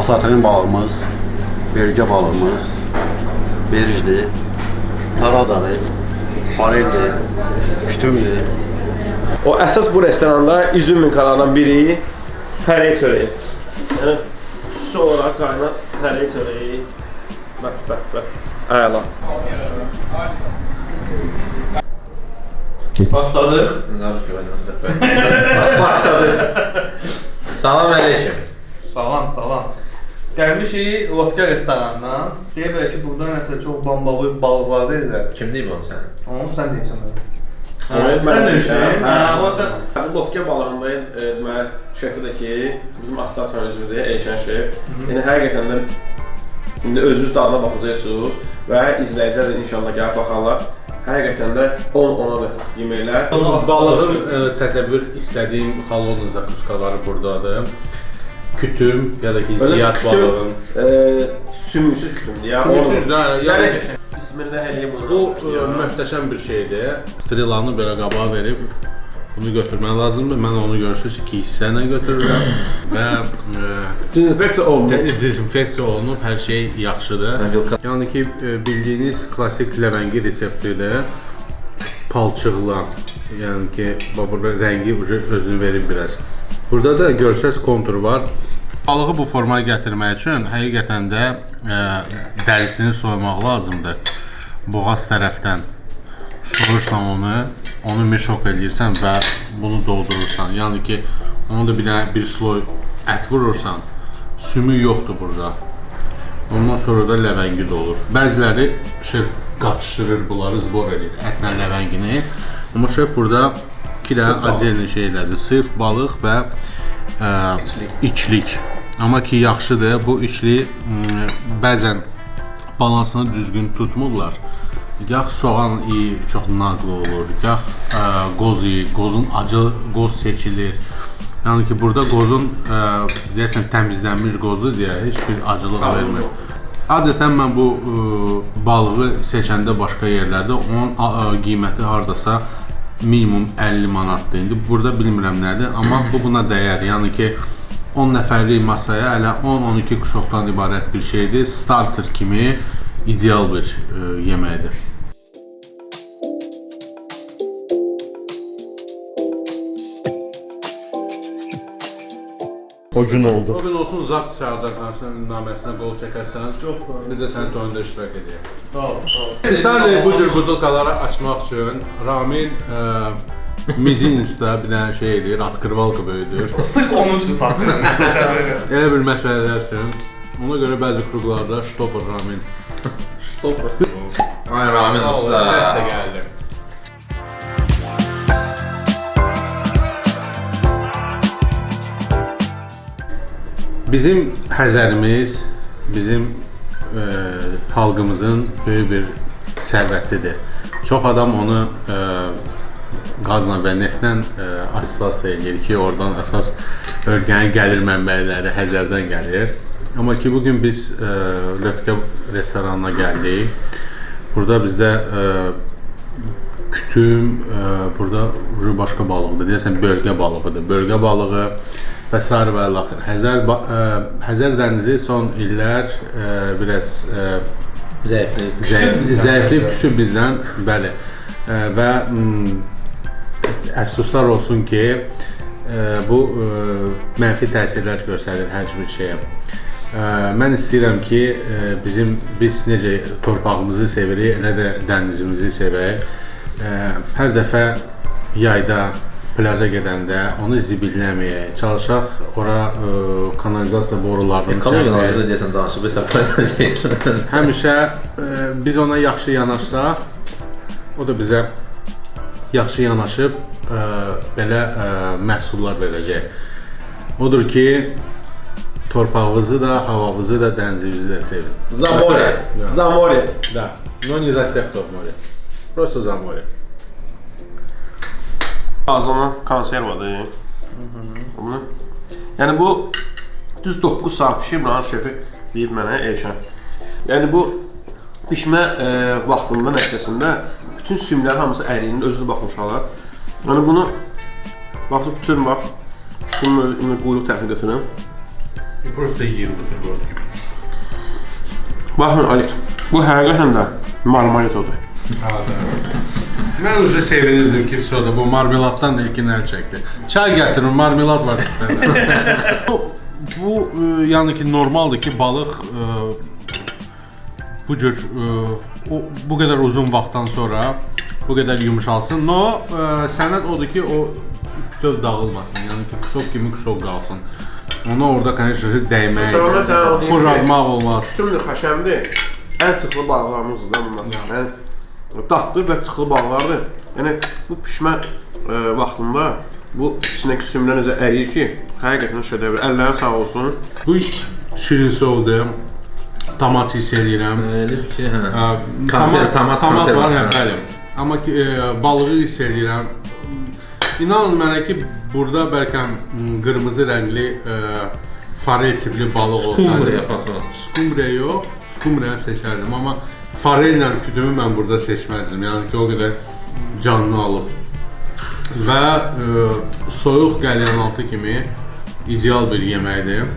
satrin balığımız, bölge balığımız, bericdir, taradadır, fareldir, kütümdür. O əsas bu restoranda üzüm kanalından biri xərək çörəyi. Yəni sonra qaynar xərək çörəyi. Bax. Əla. Başladıq. Başladıq. Salam əleykum. Salam. Gəlmişik Lotka restorandan. Deyə belə ki, burada nəsə çox bambalı balıqlar verirlər. Kim deyib onu sən? Onu sən deyirsən. Mən demişəm. Sən Bu Lotka balığında deməli şefi də ki, bizim assosiasiya üzvüdür, Elşən şef. Yəni həqiqətən də indi özünüz dadına baxacaqsınız və izləyicilər də inşallah gəlib baxarlar. Həqiqətən də 10-10-adır yeməklər. Balığın təsəvvür istədiyim halonun zakuskaları buradadır. Kütüm ya da ki ziyad balığın. Sümüksüz kütümdür ya. Sümüksüz də, yəni Bismillah eləyim bunu. bu möhtəşəm bir şeydir. Strilanı belə qabağa verib bunu götürmək lazımdır. Mən onu görürsünüz 2 hissə ilə götürürəm və dezinfeksiya olunub, hər şey yaxşıdır. Yəni ki, bildiyiniz klasik ləvəngi reseptidir. Palçıqla, yəni ki, burada rəngi özünü verib biraz. Burada da görsəz kontur var. Balığı bu formaya gətirmək üçün həqiqətən də dərisini soymaq lazımdır. Boğaz tərəfdən soyursan onu mişok eləyirsən və bunu doldurursan. Yəni ki, onu da bir sloy ət vurursan, sümük yoxdur burada. Ondan sonra da ləvəngi də olur. Bəziləri şef qaçışdırır bunları, zbor edir ətlə ləvəngini. Amma şef burada 2 dənə acəlli şeylədir. Sırf balıq və içlik. Amma ki, yaxşıdır. Bu içli bəzən balansını düzgün tutmurlar. Gah soğan çox naqlı olur, gah qozun acı qoz seçilir. Yəni ki, burada qozun deyəsən təmizlənmiş qozu deyə heç bir acılıq vermir. Adətən mən bu balığı seçəndə başqa yerlərdə onun qiyməti hardasa minimum 50 manatdır. İndi burada bilmirəm nədir, amma bu buna dəyər. Yəni ki, 10 nəfərlik masaya hələ 10-12 kusoqdan ibarət bir şeydir. Starter kimi ideal bir yeməkdir. O gün oldu. O gün olsun zat Səadət naməsinə qol çəkərsən. Çox sağ ol. Biz də sənin toyunda iştirak edəyik. Sağ ol. Sən bu cür butulkaları açmaq üçün Ramin Mizins'da bir dənə şey edir, atkırvalka böyüdür. Sırf onun üçün saxlayıram. Elə bir məsələlər üçün. Ona görə bəzi kruqlarda Stopper Ramin. Ay Ramin usta. Səs də gəldi. Bizim Həzərimiz, bizim xalqımızın böyük bir sərvətidir. Çox adam onu qazla və neftlə assosiasiya edir ki, oradan əsas ölkənin gəlir mənbələri Həzərdən gəlir. Amma ki, bugün biz Lotka restoranına gəldik. Burada bizdə kütüm, burada başqa balıqdır, deyəsən bölgə balığıdır. Bölgə balığı və sarı və laxır. Həzər dənizi son illər biraz zəifliyib küsür bizdən, bəli. Və əfsuslar olsun ki, bu mənfi təsirlər göstərir hər bir şeyə. Mən istəyirəm ki, biz necə torpağımızı sevirik, elə də dənizimizi sevək. Hər dəfə yayda plaja gedəndə onu zibilləməyə çalışaq, ora kanalizasiya borularını Ekologiya nazirliyi deyəsən danışıb, hesab edəcək. Həmişə biz ona yaxşı yanaşsaq, o da bizə yaxşı yanaşıb belə məhsullar verəcək. Odur ki, torpağınızı da, havavızı da, dənizinizi də sevin. Zamore. Da. No не за сектор море. Просто за море. Ağzına konservadır. Yəni bu düz 9 saat pişir, buranın şefi deyib mənə Elşən. Yəni bu pişmə vaxtında nəticəsində bütün sümlər hamısı əriyinin özünü baxmışlar. Yəni bunu baxıb bütün vaxt quyruq tərəfini götürürəm. Просто yeyir buterbrod kimi. Baxın Alik, bu həqiqətən də marmaritodur. Mən уже sevinirdim ki, soda bu marmeladdan da ilkin əl çəkdi. Çay gətirin, marmelad var süfrədə. Bu yəni ki, normaldır ki, balıq bu cür bu qədər uzun vaxtdan sonra bu qədər yumuşalsın. No, sənəd odur ki, o bütöv dağılmasın. Yəni ki, kusok kimi kusok qalsın. Ona orada конечно dəymək, fırlatmaq olmaz. Tümlü xəşəmdir. Ən tıxlı balıqlarımızdır da bunlar. Yəni, dadlı və tıxlı balıqlardır. Yəni, bu pişmə vaxtında bu içindəki sümlə necə əriyir ki, həqiqətən şədəvr. Əllərin sağ olsun. Bu şirin soğudur. Tomat hiss edirəm. Elə ki, hə. Tomat var, hə, bəli. Amma ki, balığı hiss edirəm. İnanın mənə ki, burada bəlkə qırmızı rəngli farel tipli balıq olsaydı. Skumbriya fason. Skumbriya yox, skumbriya seçərdim. Amma farellə kütümü mən burada seçməzdim. Yəni ki, o qədər canlı alıb. Və soyuq qəlyanaltı kimi ideal bir yeməkdir.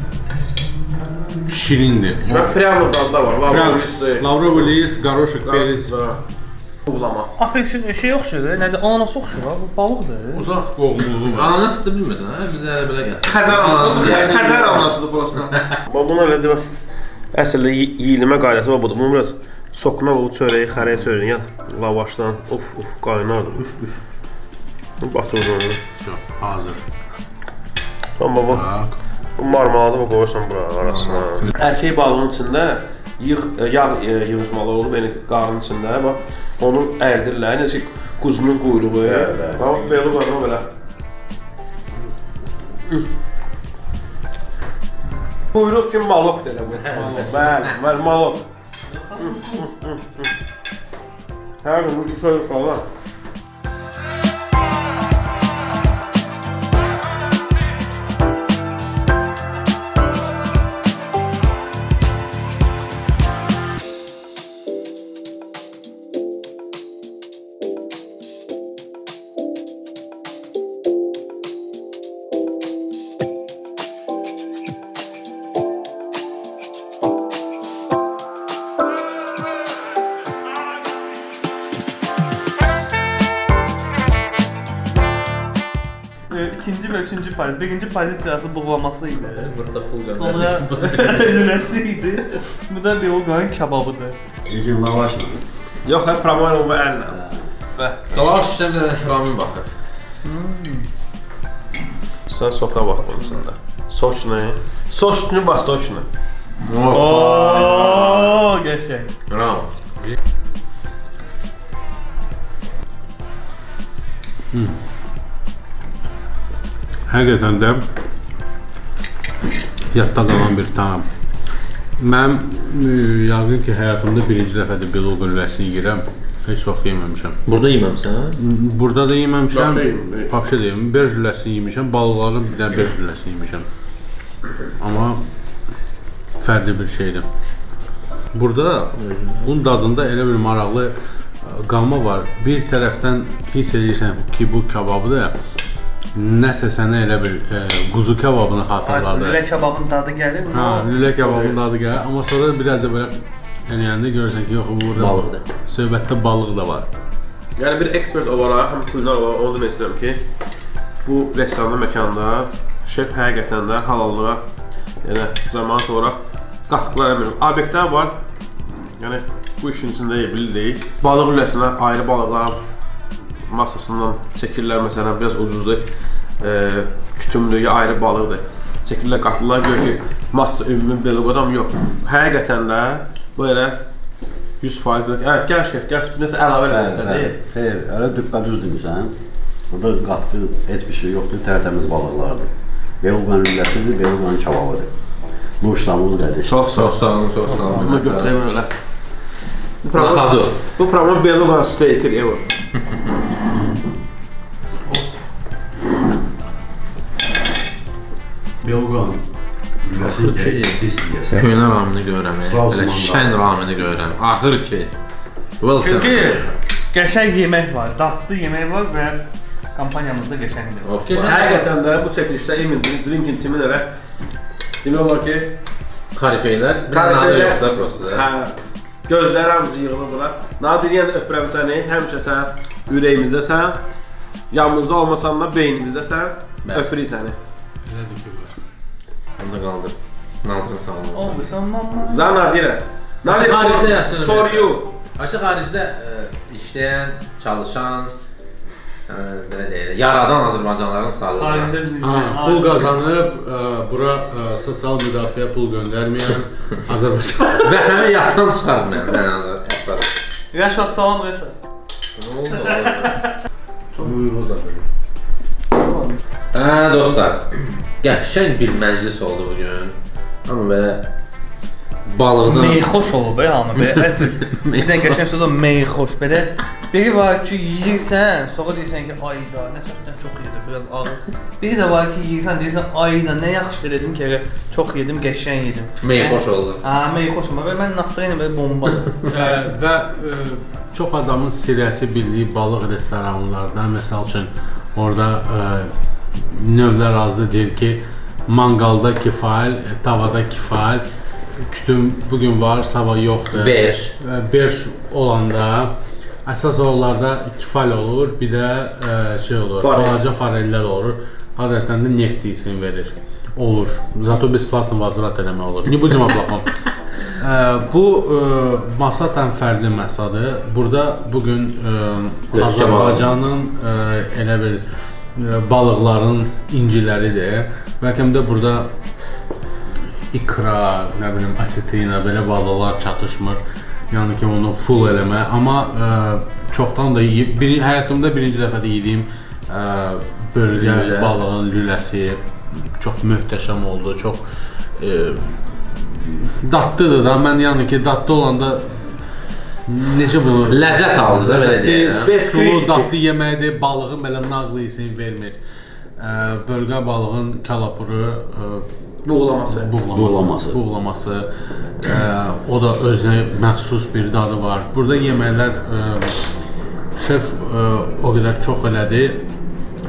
Şirindir. Və priamo dadı da var. Lavrovolis, qaroşik, peris. Uğlama. Apelsin şey oxşuyur, nədir? Ananası oxşuyur, bu balıqdır. Uzaq qoğumluğu var. Ananası da bilmirsən, hə? Bizə elə belə gətir. Xəzər anasıdır burası. Bunu elə deyəm. Əslində yeyilmə qaydası var budur. Bunu biraz sokuna bu çörəyi, xərəyə çörəyi yan lavaşdan. Of, qaynardır. Batırır onu. Hazır. Tamam baba. Bu marmeladı qoyursan bura arasına. Erkək balığın içində yağ yığışmalı olur belə qarın içində. Bax, onu ərdirlər. Necə quzunun quyruğu. Bax, belə var belə. Quyruq kimi malıq deyə bu. Bəli, malıq. Hər gün bu şey uşaqlar. İkinci ve üçüncü pozisyon. Birinci pozisyası buğlamasıydı. Burada full qədər. Sonra lüləsi Bu da bir o qanın kebabıdır. İlkin lavaşdır. Yox, promoyla və əllə. Qalaş işləm də Ramin baxır. Sən soka bax bunun da. Soçni. Soçni, vastoçni. Ooo, qəşəng. Bravo. Həqiqətən də yadda qalan bir tam. Mən yəqin ki, həyatımda birinci dəfədir bilog lüləsini yeyirəm. Heç vaxt yeməmişəm. Burada yeməmsən? Burada da yeməmişəm. Vapşe Vapşe deyim. Berj lüləsini yemişəm. Balıqların bir dənə berj lüləsini yemişəm. Amma fərqli bir şeydir. Burada bunun dadında elə bir maraqlı qalma var. Bir tərəfdən hiss edirsən ki, bu kebabıdır. Nəsə sənə elə bir quzu kebabını xatırladı. Lülə kebabın dadı gəlir. Ha, lülə kebabının dadı gəlir. Amma sonra biraz da belə yəni görürsən ki, yox, burada Balıqdır. Söhbətdə balıq da var. Yəni bir ekspert olaraq, həm kulinar olaraq onu demək istəyirəm ki, bu restoranda, məkanda şef həqiqətən də halallığa, yəni zəmanət olaraq qatqılar əmir. Obyektlər var, yəni bu işin içində bilirik. Balıq lüləsinə ayrı balıqlar masasından çəkirlər, məsələn, biraz ucuzdur, kütümlüyü ayrı balıqdır. Çəkirlər, qatlılar, gör ki, masa ümumi beloqadam yox. Həqiqətən də bu elə 100%. Gəl şef, gəl nəsə əlavə eləmək istəyir. Xeyr, elə düppədüz demirsən. Burada qatqı heç bir şey yoxdur, tərtəmiz balıqlardır. Beluqanın lüləsidir, beluqanın kebabıdır. Nuşlamız qədir. Çox sağ ol. Bunu götürəm elə. Bu program beluqan steykir evo. Beluqanın lüləsini pis yiyəsən. Köynə ramını görürəm, belə şən ramını görürəm. Axır ki. Çünki qəşəng yemək var, dadlı yemək var və kampaniyamızda qəşəngdir. Okay. Həqiqətən də bu çəkilişdə Emin Drinking Team-in elə Demək olar ki, Karifeylər. Karifeylər- Nadir yoxdur prosta. hə, gözləri hamısı yığılır bura. Nadir, yəni öpürəm səni, həmişə sən ürəyimizdəsən, yanımızda olmasan da beynimizdəsən, öpürük səni. Elədir ki, var. Onu da qaldır. Nadirin sağlığı. Olmuşsan mamma. Zan Nadirə. Nadir, Xaricdə yaşayır. for you. Açıq xaricdə işləyən, çalışan, belə deyək, yaradan Azərbaycanlıların sayılır. Xaricdə biz Pul qazanıb, bura sosial müdafiə pul göndərməyən Azərbaycan. Vətənə yaddan çıxartmayan mən əsas. Rəşad, salam Rəşad. Nə oldu? Uyğun zaten. Dostlar, qəşəng bir məclis oldu bugün. Amma belə balıqdan... Meyxoş olub hamı belə. Əsl. Bir də qəşəng söz o meyxoş belə. Biri var ki, yeyirsən, sonra deyirsən ki, ayda, nə çox yedim, biraz ağır. Biri də var ki, yeyirsən, deyirsən, ayda, nə yaxşı elədim ki, çox yedim, qəşəng yedim. Meyxoş oldu. Meyxoş olma. Və mən Nasırə ilə belə bombadır. Və çox adamın sirəsi bildiyi balıq restoranlardan, məsəl üçün, orada növlər azdır, deyir ki, manqalda kifayət, tavada kifayət, kütüm bugün var, sabah yoxdur. Berş olanda, əsas onlarda kifal olur, bir də şey olur, balaca farellər olur. Adətən də neft isin verir. Olur. Zato besplatno vazrat eləmək olur. Ne budem ablaqam. Bu masadan fərqli masadır. Burada bugün Azərbaycanın elə bir balıqların inciləridir. Bəlkə də burada ikra, nə bilim, asetrina, belə balıqlar çatışmır. Yəni ki, onu full eləmə. Amma çoxdan da həyatımda birinci dəfə də yediyim bölgə balığın lüləsi çox möhtəşəm oldu. Çox dadlıdır da. Mən yəni ki, dadlı olanda necə bunu ləzzət aldı da, belə deyək. Sulu dadlı yeməkdir, balığın belə nağlı isin vermir. Bölgə balığın kalapuru, buğulaması, o da özünə məxsus bir dadı var. Burada yeməklər şef o qədər çox elədi,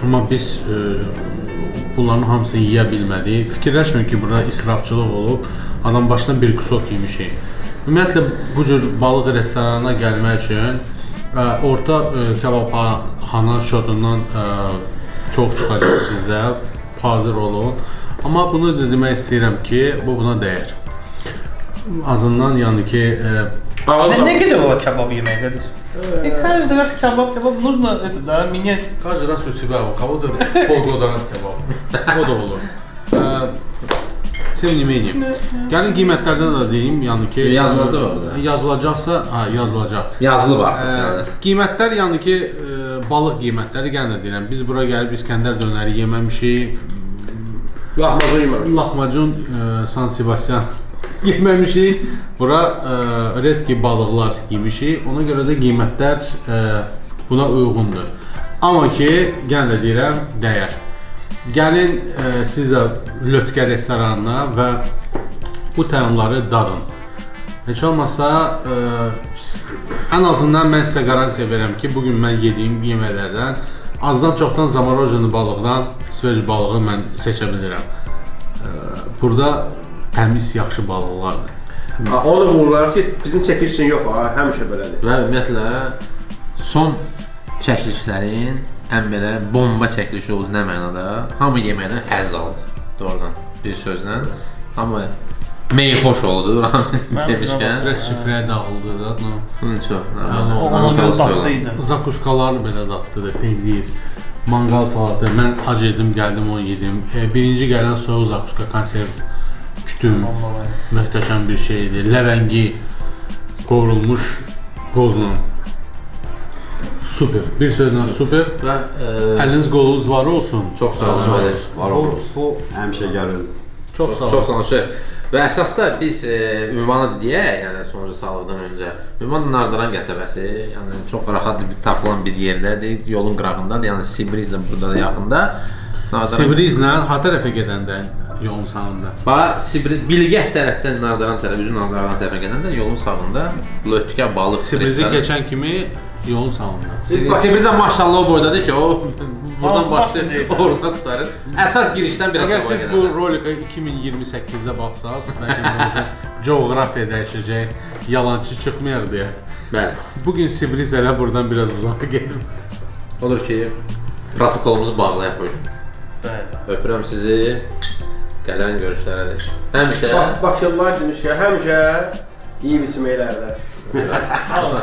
amma biz bunların hamısını yeyə bilmədik. Fikirləşməyin ki, burada israfçılıq olub, adam başdan bir kusok yemişik. Ümumiyyətlə, bu cür balıq restoranına gəlmək üçün orta kebabxana şotundan çox çıxacaq sizdə, hazır olun. Amma bunu da demək istəyirəm ki, bu buna dəyər. Azından yəni ki... Ne qədər o kebab yeməkdədir? Каждый раз kebab, нужно менять. Каждый раз у тебя, у кого-то полгода раз кебаб. O da olur. Tем не menее. Gəlin qiymətlərdən də deyim, yəni ki... Yazılacaq orada. Yazılacaqsa, yazılacaq. Yazılı var. Qiymətlər, yəni ki, balıq qiymətləri gəlin də deyirəm. Biz bura gəlib İskəndər dönəri yeməmişik. Lahmacun San Sebastian yeməmişik. Bura redki balıqlar yemişik. Ona görə də qiymətlər buna uyğundur. Amma ki, gəlin də deyirəm, dəyər. Gəlin siz də Lötkə restoranına və bu təamları dadın. Heç olmasa, ən azından mən sizə qarantiya verirəm ki, bugün mən yediyim yeməklərdən azdan çoxdan zamorojeni balıqdan sveç balığı mən seçə bilirəm. Burada təmiz, yaxşı balıqlardır. Onu da vururlar ki, bizim çəkiliş üçün yox, həmişə belədir. Və ümumiyyətlə, son çəkilişlərin ən belə bomba çəkilişi oldu, nə mənada? Hamı yeməkdən həzz aldı, doğrudan, bir sözlə. Hamı meyxoş oldu, rahmet demişkən. Biraz süfrəyə dağıldı da. Çox. Ona görə dadlıydı. Zakuskalar belə dadlıdır, pendir, mangal salatı. Mən ac edim, gəldim, onu yedim. Birinci gələn soğuk zakuska konserv kütüm, möhtəşəm bir şeydir. Ləvəngi qovrulmuş qozla. Super, bir sözlə super. Əliniz qolunuz var olsun. Çox sağ olun. Var olun. Həmişə gəlin. Çox sağ olun şef. Və əsasda biz ünvanı deyək, yəni sonuncu sağlıqdan öncə. Ünvan Nardıran qəsəbəsi, yəni çox rahat tapılan bir yerdədir, yolun qırağındadır, yəni Sibrizlə burada da yaxında. Sibrizlə ha tərəfə gedəndə yolun sağında. Bax, Sibriz Bilgəh tərəfdən Nardıran tərəfə, üzün Nardıran tərəfə gedəndə yolun sağında Lötkə balıq Sibrizi keçən kimi yolun salında. Sibircə maşallah o boydadır ki, o buradan Hansı başlayır, başlayır? oradan tutarır. Əsas girişdən biraz Əgər qabaq siz bu rolika 2028-də baxsaz, bəlkə coğrafiya dəyişəcək, yalançı çıxmayar deyə. Bəli. Bugün Sibrizələ buradan biraz uzağa gedir. Olur ki, protokolumuzu bağlayaq bu gün. Bəli. Öpürəm sizi. Gələn görüşlərədir. Həmişə Bakılılar demiş ki, həmişə yeyib içməklərdə. Sağ olun.